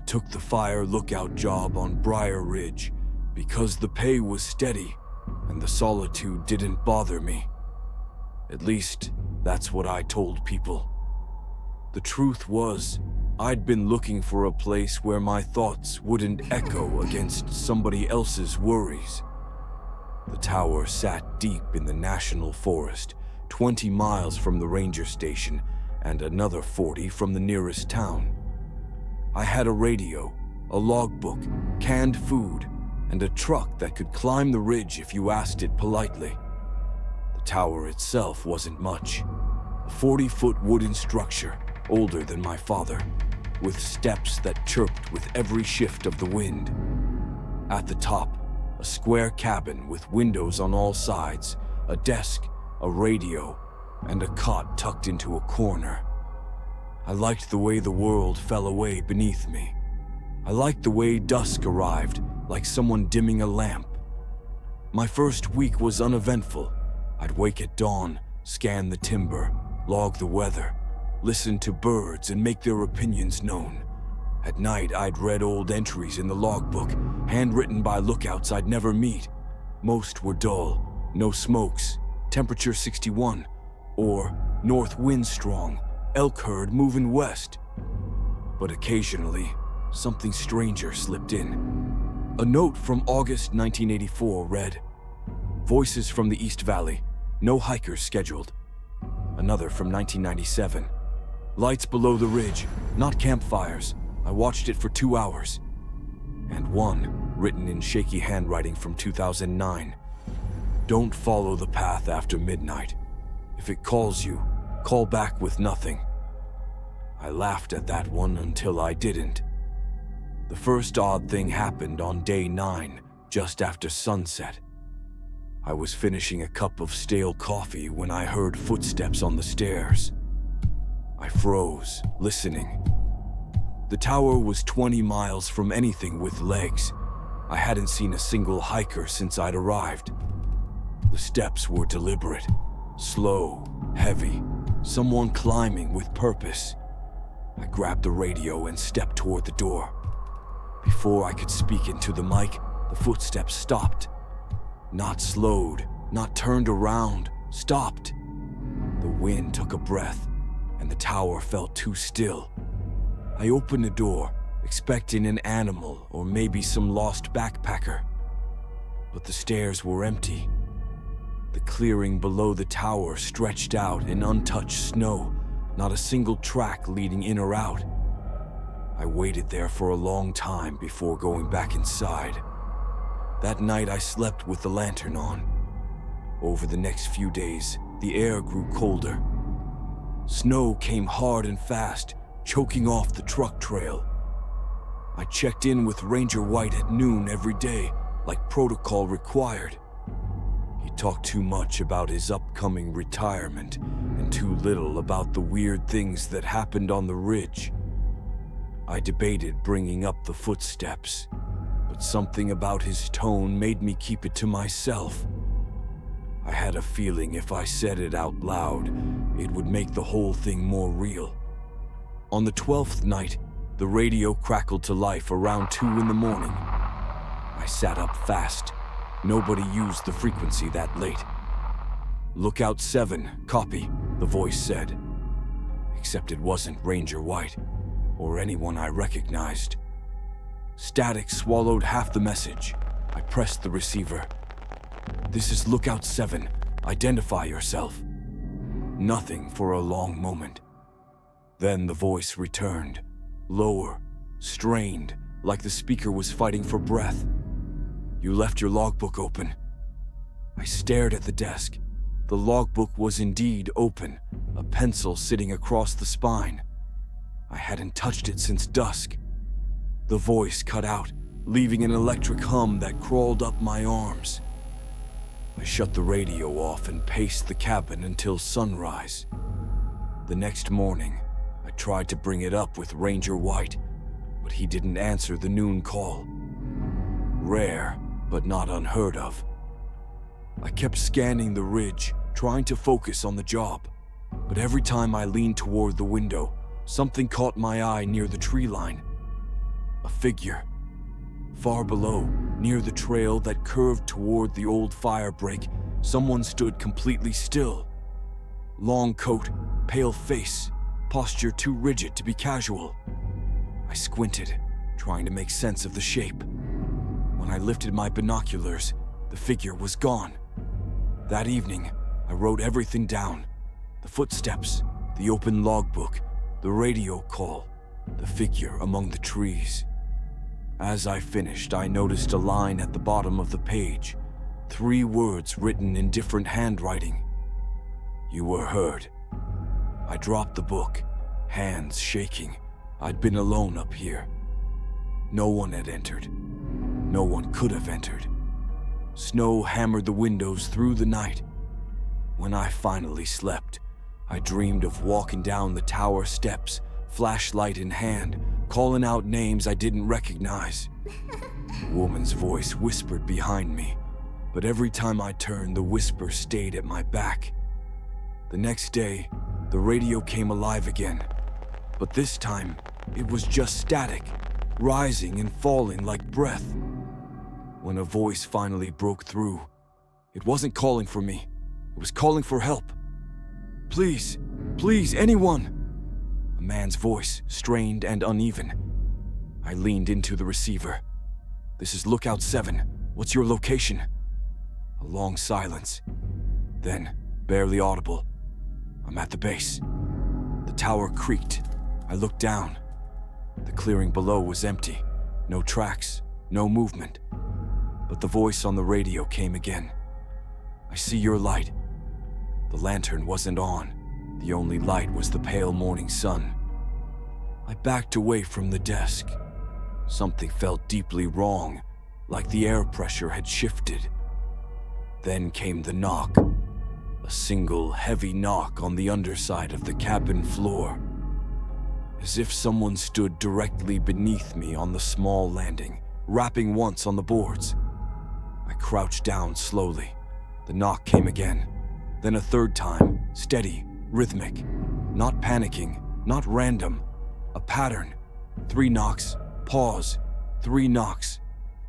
took the fire lookout job on Briar Ridge because the pay was steady and the solitude didn't bother me. At least, that's what I told people. The truth was, I'd been looking for a place where my thoughts wouldn't echo against somebody else's worries. The tower sat deep in the national forest, 20 miles from the ranger station and another 40 from the nearest town. I had a radio, a logbook, canned food, and a truck that could climb the ridge if you asked it politely. The tower itself wasn't much. A 40-foot wooden structure, older than my father, with steps that chirped with every shift of the wind. At the top, a square cabin with windows on all sides, a desk, a radio, and a cot tucked into a corner. I liked the way the world fell away beneath me. I liked the way dusk arrived, like someone dimming a lamp. My first week was uneventful. I'd wake at dawn, scan the timber, log the weather, listen to birds and make their opinions known. At night, I'd read old entries in the logbook, handwritten by lookouts I'd never meet. Most were dull, no smokes, temperature 61, or north wind strong, elk herd moving west. But occasionally, something stranger slipped in. A note from August 1984 read, "Voices from the East Valley, no hikers scheduled." Another from 1997, "Lights below the ridge, not campfires. I watched it for 2 hours." And one, written in shaky handwriting from 2009, "Don't follow the path after midnight. If it calls you, call back with nothing." I laughed at that one until I didn't. The first odd thing happened on day 9, just after sunset. I was finishing a cup of stale coffee when I heard footsteps on the stairs. I froze, listening. The tower was 20 miles from anything with legs. I hadn't seen a single hiker since I'd arrived. The steps were deliberate, slow, heavy, someone climbing with purpose. I grabbed the radio and stepped toward the door. Before I could speak into the mic, the footsteps stopped. Not slowed, not turned around, stopped. The wind took a breath, and the tower felt too still. I opened the door, expecting an animal or maybe some lost backpacker. But the stairs were empty. The clearing below the tower stretched out in untouched snow, not a single track leading in or out. I waited there for a long time before going back inside. That night I slept with the lantern on. Over the next few days, the air grew colder. Snow came hard and fast, choking off the truck trail. I checked in with Ranger White at noon every day, like protocol required. He talked too much about his upcoming retirement and too little about the weird things that happened on the ridge. I debated bringing up the footsteps, but something about his tone made me keep it to myself. I had a feeling if I said it out loud, it would make the whole thing more real. On the 12th night, the radio crackled to life around 2 in the morning. I sat up fast. Nobody used the frequency that late. "Lookout 7, copy," the voice said. Except it wasn't Ranger White, or anyone I recognized. Static swallowed half the message. I pressed the receiver. "This is Lookout 7. Identify yourself." Nothing for a long moment. Then the voice returned, lower, strained, like the speaker was fighting for breath. "You left your logbook open." I stared at the desk. The logbook was indeed open, a pencil sitting across the spine. I hadn't touched it since dusk. The voice cut out, leaving an electric hum that crawled up my arms. I shut the radio off and paced the cabin until sunrise. The next morning, I tried to bring it up with Ranger White, but he didn't answer the noon call. Rare, but not unheard of. I kept scanning the ridge, trying to focus on the job, but every time I leaned toward the window, something caught my eye near the tree line. A figure. Far below, near the trail that curved toward the old fire break, someone stood completely still. Long coat, pale face, posture too rigid to be casual. I squinted, trying to make sense of the shape. When I lifted my binoculars, the figure was gone. That evening, I wrote everything down. The footsteps, the open logbook, the radio call, the figure among the trees. As I finished, I noticed a line at the bottom of the page, 3 words written in different handwriting. You were heard. I dropped the book, hands shaking. I'd been alone up here. No one had entered. No one could have entered. Snow hammered the windows through the night. When I finally slept, I dreamed of walking down the tower steps, flashlight in hand, calling out names I didn't recognize. A woman's voice whispered behind me, but every time I turned, the whisper stayed at my back. The next day, the radio came alive again, but this time, it was just static, rising and falling like breath. When a voice finally broke through, it wasn't calling for me, it was calling for help. Please, please, anyone! A man's voice, strained and uneven. I leaned into the receiver. This is Lookout 7. What's your location? A long silence. Then, barely audible. I'm at the base. The tower creaked. I looked down. The clearing below was empty. No tracks, no movement. But the voice on the radio came again. I see your light. The lantern wasn't on. The only light was the pale morning sun. I backed away from the desk. Something felt deeply wrong, like the air pressure had shifted. Then came the knock. A single, heavy knock on the underside of the cabin floor. As if someone stood directly beneath me on the small landing, rapping once on the boards. I crouched down slowly. The knock came again. Then a third time, steady, rhythmic. Not panicking, not random. A pattern. 3 knocks, pause. 3 knocks,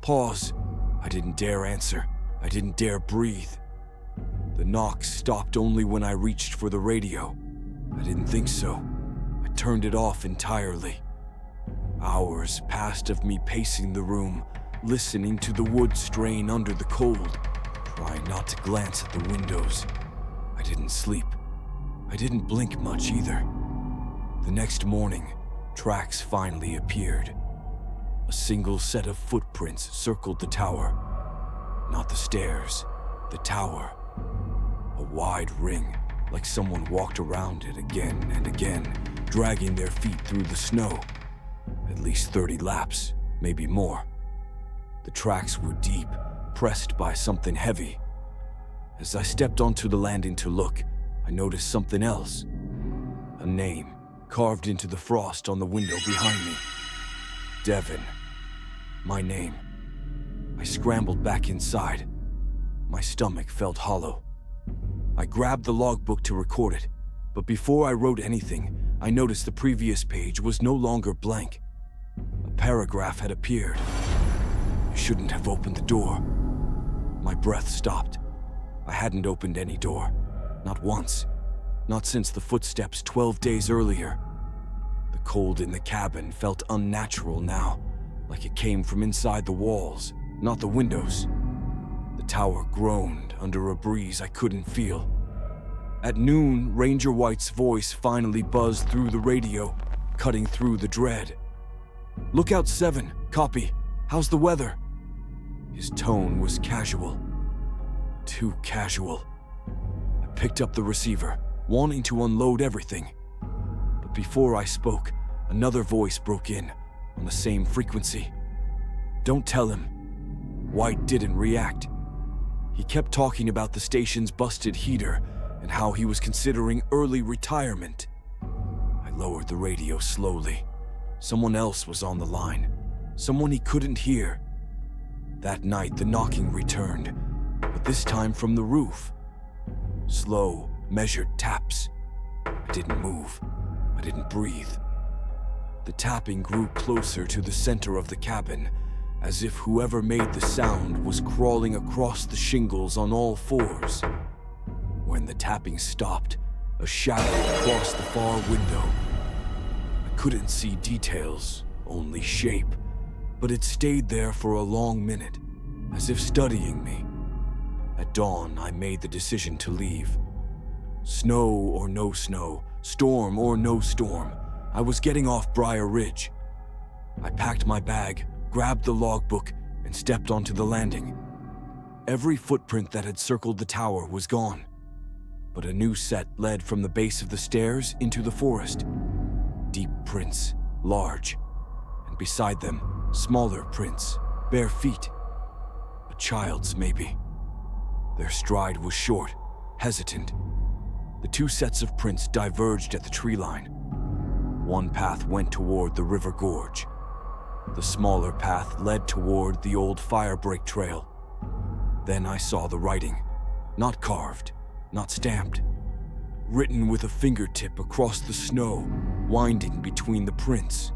pause. I didn't dare answer. I didn't dare breathe. The knocks stopped only when I reached for the radio. I didn't think so. I turned it off entirely. Hours passed of me pacing the room, listening to the wood strain under the cold, trying not to glance at the windows. I didn't sleep. I didn't blink much either. The next morning, tracks finally appeared. A single set of footprints circled the tower. Not the stairs, the tower. A wide ring, like someone walked around it again and again, dragging their feet through the snow. At least 30 laps, maybe more. The tracks were deep, pressed by something heavy. As I stepped onto the landing to look, I noticed something else. A name, carved into the frost on the window behind me. Devon. My name. I scrambled back inside. My stomach felt hollow. I grabbed the logbook to record it, but before I wrote anything, I noticed the previous page was no longer blank. A paragraph had appeared. I shouldn't have opened the door. My breath stopped. I hadn't opened any door. Not once. Not since the footsteps 12 days earlier. The cold in the cabin felt unnatural now, like it came from inside the walls, not the windows. The tower groaned under a breeze I couldn't feel. At noon, Ranger White's voice finally buzzed through the radio, cutting through the dread. "Lookout 7, copy. How's the weather?" His tone was casual. Too casual. I picked up the receiver, wanting to unload everything. But before I spoke, another voice broke in, on the same frequency. "Don't tell him." White didn't react. He kept talking about the station's busted heater and how he was considering early retirement. I lowered the radio slowly. Someone else was on the line. Someone he couldn't hear. That night, the knocking returned, but this time from the roof. Slow, measured taps. I didn't move. I didn't breathe. The tapping grew closer to the center of the cabin, as if whoever made the sound was crawling across the shingles on all fours. When the tapping stopped, a shadow crossed the far window. I couldn't see details, only shape, but it stayed there for a long minute, as if studying me. At dawn, I made the decision to leave. Snow or no snow, storm or no storm, I was getting off Briar Ridge. I packed my bag, grabbed the logbook, and stepped onto the landing. Every footprint that had circled the tower was gone, but a new set led from the base of the stairs into the forest. Deep prints, large, and beside them, smaller prints, bare feet. A child's, maybe. Their stride was short, hesitant. The two sets of prints diverged at the tree line. One path went toward the river gorge. The smaller path led toward the old firebreak trail. Then I saw the writing, not carved, not stamped, written with a fingertip across the snow, winding between the prints.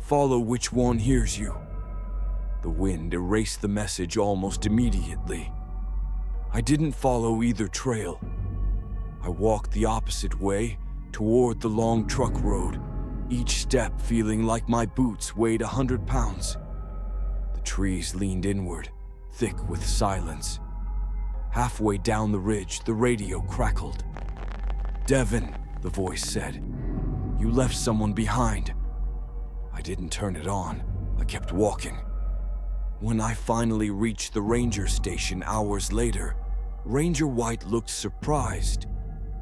Follow which one hears you. The wind erased the message almost immediately. I didn't follow either trail. I walked the opposite way toward the long truck road, each step feeling like my boots weighed 100 pounds. The trees leaned inward, thick with silence. Halfway down the ridge, the radio crackled. "Devin," the voice said, "you left someone behind." I didn't turn it on. I kept walking. When I finally reached the ranger station hours later, Ranger White looked surprised.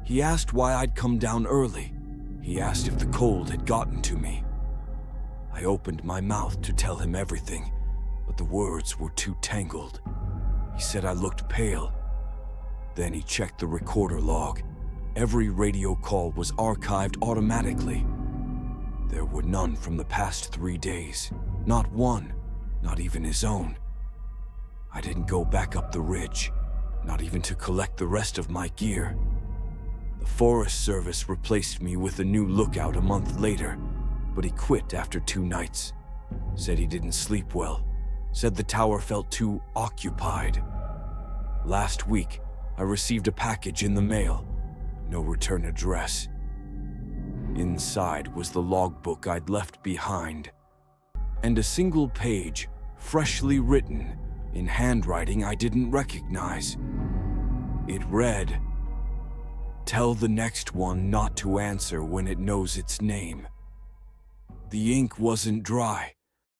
He asked why I'd come down early. He asked if the cold had gotten to me. I opened my mouth to tell him everything, but the words were too tangled. He said I looked pale. Then he checked the recorder log. Every radio call was archived automatically. There were none from the past 3 days. Not one, not even his own. I didn't go back up the ridge, not even to collect the rest of my gear. The Forest Service replaced me with a new lookout a month later, but he quit after 2 nights. Said he didn't sleep well. Said the tower felt too occupied. Last week, I received a package in the mail. No return address. Inside was the logbook I'd left behind, and a single page, freshly written, in handwriting I didn't recognize. It read, "Tell the next one not to answer when it knows its name." The ink wasn't dry,